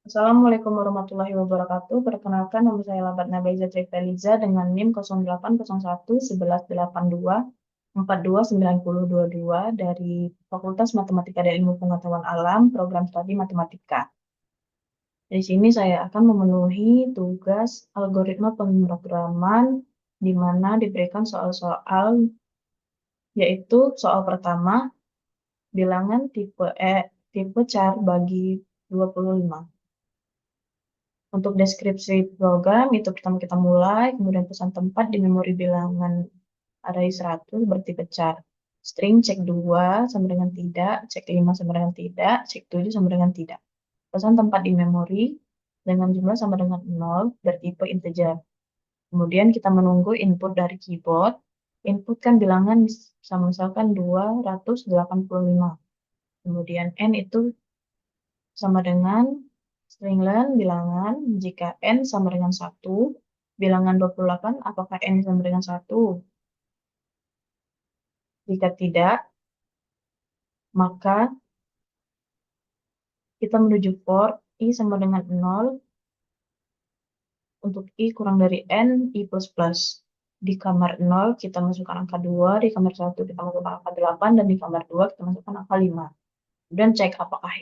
Assalamualaikum warahmatullahi wabarakatuh. Perkenalkan, nama saya Labat Nabaiza Triveliza dengan NIM 0801 1182 42 dari Fakultas Matematika dan Ilmu Pengetahuan Alam, Program Studi Matematika. Di sini saya akan memenuhi tugas algoritma pemrograman di mana diberikan soal-soal, yaitu soal pertama, bilangan tipe char bagi 25. Untuk deskripsi program, itu pertama kita mulai, kemudian pesan tempat di memori bilangan array 100 bertipe char. String cek 2 sama dengan tidak, cek 5 sama dengan tidak, cek 7 sama dengan tidak. Pesan tempat di memori dengan jumlah sama dengan 0 bertipe integer. Kemudian kita menunggu input dari keyboard. Input kan bilangan sama misalkan 285. Kemudian n itu sama dengan string len bilangan jika n sama dengan 1, bilangan 28 apakah n sama dengan 1? Jika tidak, maka kita menuju for i sama dengan 0, untuk i kurang dari n, i plus plus. Di kamar 0 kita masukkan angka 2, di kamar 1 kita masukkan angka 8, dan di kamar 2 kita masukkan angka 5. Kemudian cek apakah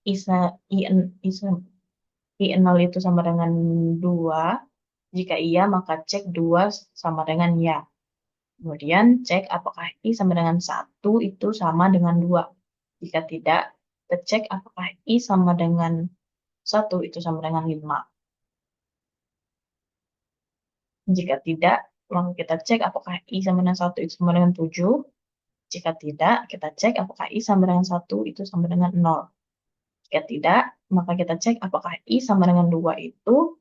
i, i, i, i 0 itu sama dengan 2. Jika iya, maka cek 2 sama dengan ya. Kemudian cek apakah I sama dengan 1 itu sama dengan 2. Jika tidak, kita cek apakah I sama dengan 1 itu sama dengan 5. Jika tidak, maka kita cek apakah I sama dengan 1 itu sama dengan 7. Jika tidak, kita cek apakah I sama dengan 1 itu sama dengan 0. Jika tidak, maka kita cek apakah I sama dengan 2 itu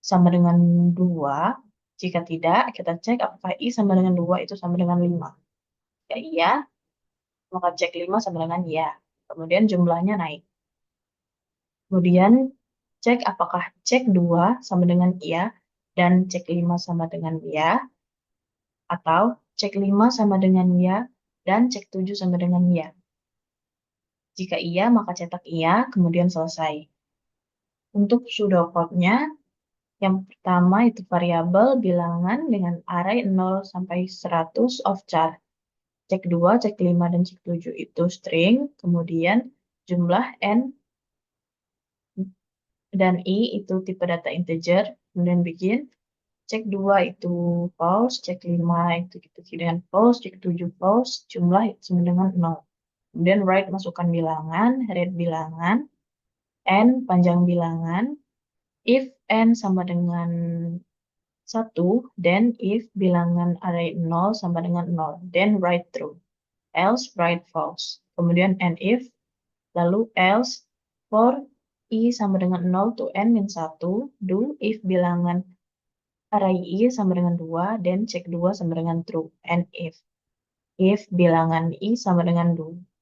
sama dengan 2. Jika tidak, kita cek apakah I sama dengan 2 itu sama dengan 5. Jika iya, maka cek 5 sama dengan ya. Kemudian jumlahnya naik. Kemudian cek apakah cek 2 sama dengan iya dan cek 5 sama dengan iya, atau cek 5 sama dengan iya dan cek 7 sama dengan iya. Jika iya, maka cetak iya, kemudian selesai. Untuk pseudocode-nya, yang pertama itu variabel bilangan dengan array 0 sampai 100 of char. Cek 2, cek 5, dan cek 7 itu string, kemudian jumlah n dan i itu tipe data integer, kemudian bikin cek 2 itu false, cek 5 itu gitu dengan false, cek 7 false, jumlah itu sama dengan 0. Kemudian write masukkan bilangan, read bilangan, n panjang bilangan, if n sama dengan 1, then if bilangan array 0 sama dengan 0, then write true, else write false. Kemudian and if, lalu else for i sama dengan 0 to n min 1, do if bilangan array i sama dengan 2, then cek 2 sama dengan true, and if bilangan i sama dengan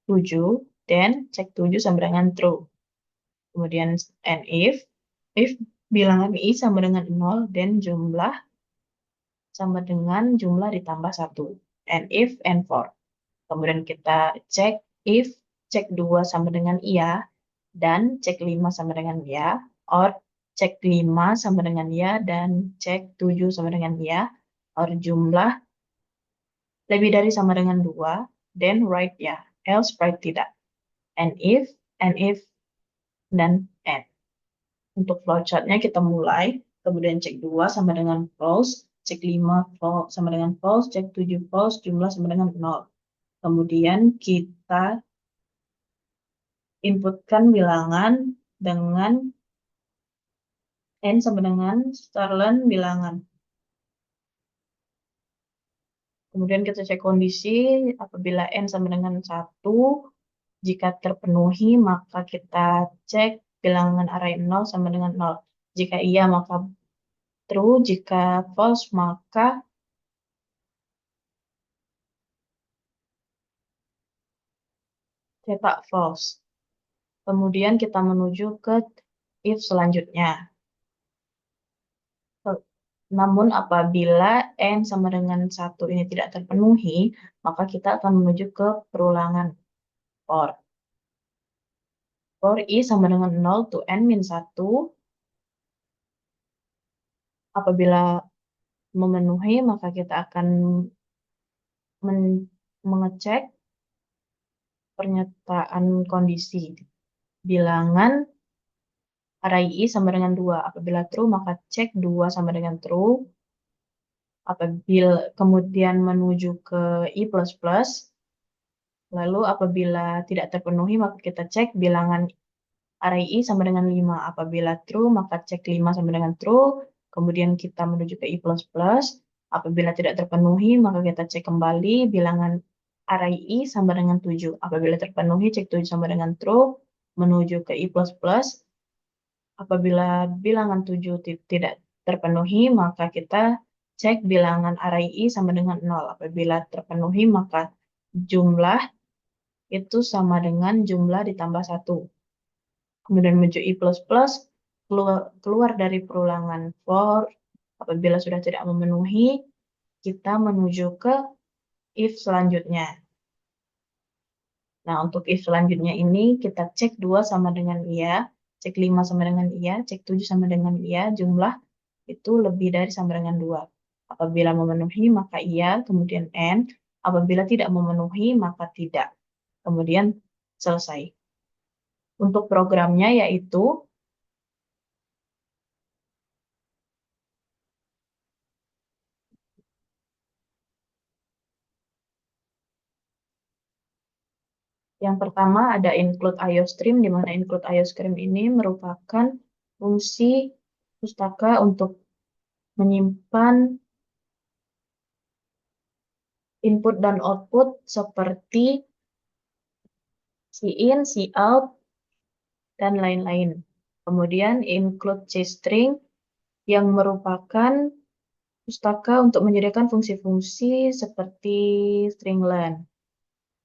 7, then cek 7 sama dengan true. Kemudian and if bilangan i sama dengan 0, then jumlah sama dengan jumlah ditambah 1, and if and for. Kemudian kita cek if cek 2 sama dengan iya dan cek 5 sama dengan iya, or cek 5 sama dengan iya dan cek 7 sama dengan iya, or jumlah lebih dari sama dengan 2, then write ya, else write tidak. And if, dan and. Untuk flowchart-nya kita mulai, kemudian cek 2 sama dengan false, cek 5 false, sama dengan false, cek 7 false, jumlah sama dengan 0. Kemudian kita inputkan bilangan dengan n sama dengan starlen bilangan. Kemudian kita cek kondisi apabila n sama dengan 1, jika terpenuhi maka kita cek bilangan array 0 sama dengan 0. Jika iya maka true, jika false maka cetak false. Kemudian kita menuju ke if selanjutnya. Namun apabila n sama dengan 1 ini tidak terpenuhi, maka kita akan menuju ke perulangan for. For I sama dengan 0 to N min 1. Apabila memenuhi, maka kita akan mengecek pernyataan kondisi. Bilangan array I sama dengan 2. Apabila true, maka cek 2 sama dengan true. Apabila kemudian menuju ke I++, lalu apabila tidak terpenuhi, maka kita cek bilangan array I sama dengan 5. Apabila true, maka cek 5 sama dengan true. Kemudian kita menuju ke I++. Apabila tidak terpenuhi, maka kita cek kembali bilangan array I sama dengan 7. Apabila terpenuhi, cek 7 sama dengan true. Menuju ke I++. Apabila bilangan 7 tidak terpenuhi, maka kita cek bilangan array I sama dengan 0. Apabila terpenuhi, maka jumlah itu sama dengan jumlah ditambah 1. Kemudian menuju I++, keluar dari perulangan for. Apabila sudah tidak memenuhi, kita menuju ke if selanjutnya. Nah, untuk if selanjutnya ini kita cek 2 sama dengan iya, cek 5 sama dengan iya, cek 7 sama dengan iya, jumlah itu lebih dari sama dengan 2. Apabila memenuhi, maka iya, kemudian N. Apabila tidak memenuhi, maka tidak. Kemudian selesai. Untuk programnya yaitu yang pertama ada include IOStream, di mana include IOStream ini merupakan fungsi pustaka untuk menyimpan input dan output seperti in, out, dan lain-lain. Kemudian include CString yang merupakan pustaka untuk menyediakan fungsi-fungsi seperti stringlen.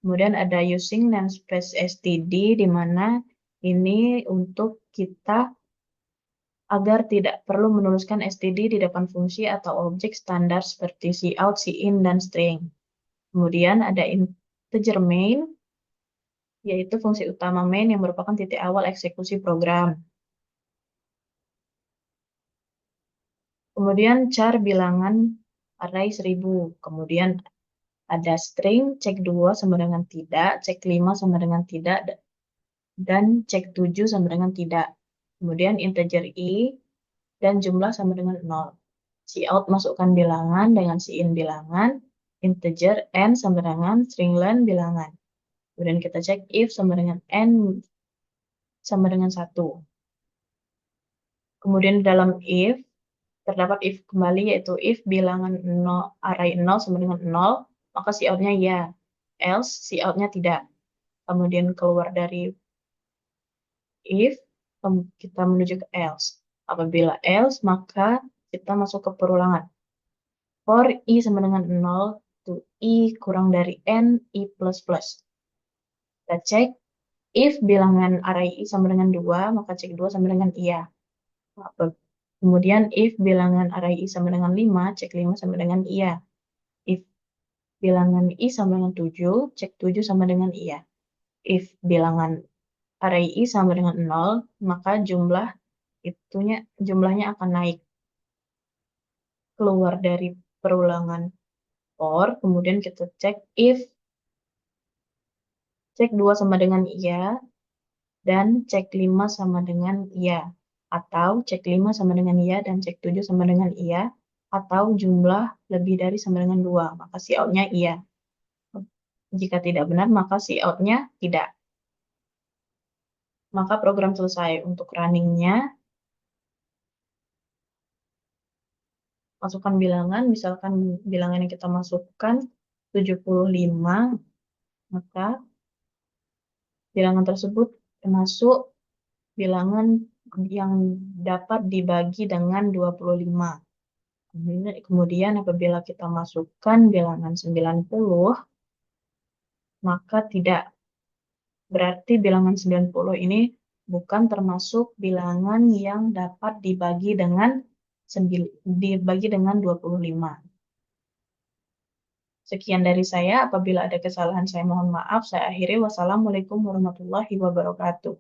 Kemudian ada using namespace std, di mana ini untuk kita agar tidak perlu menuliskan std di depan fungsi atau objek standar seperti cout, in, dan string. Kemudian ada integer main, yaitu fungsi utama main yang merupakan titik awal eksekusi program. Kemudian char bilangan array 1000. Kemudian ada string, cek 2 sama dengan tidak, cek 5 sama dengan tidak, dan cek 7 sama dengan tidak. Kemudian integer I dan jumlah sama dengan 0. Cout masukkan bilangan dengan in bilangan, integer N sama dengan stringlen bilangan. Kemudian kita cek if sama dengan N sama dengan 1. Kemudian dalam if, terdapat if kembali, yaitu if bilangan 0, array 0 sama dengan 0, maka cout-nya ya, else cout-nya tidak. Kemudian keluar dari if, kita menuju ke else. Apabila else, maka kita masuk ke perulangan. For I sama dengan 0 to I kurang dari N, I++. Kita cek, if bilangan array I sama dengan 2, maka cek 2 sama dengan iya. Kemudian if bilangan array I sama dengan 5, cek 5 sama dengan iya. If bilangan I sama dengan 7, cek 7 sama dengan iya. If bilangan array I sama dengan 0, maka jumlahnya akan naik. Keluar dari perulangan for, kemudian kita cek if, cek 2 sama dengan iya, dan cek 5 sama dengan iya. Atau cek 5 sama dengan iya dan cek 7 sama dengan iya, atau jumlah lebih dari sama dengan 2, maka cout-nya iya. Jika tidak benar, maka cout-nya tidak. Maka program selesai. Untuk running-nya, masukkan bilangan, misalkan bilangan yang kita masukkan 75, maka bilangan tersebut termasuk bilangan yang dapat dibagi dengan 25. Kemudian apabila kita masukkan bilangan 90, maka tidak. Berarti bilangan 90 ini bukan termasuk bilangan yang dapat dibagi dengan 25. Sekian dari saya. Apabila ada kesalahan, saya mohon maaf. Saya akhiri. Wassalamualaikum warahmatullahi wabarakatuh.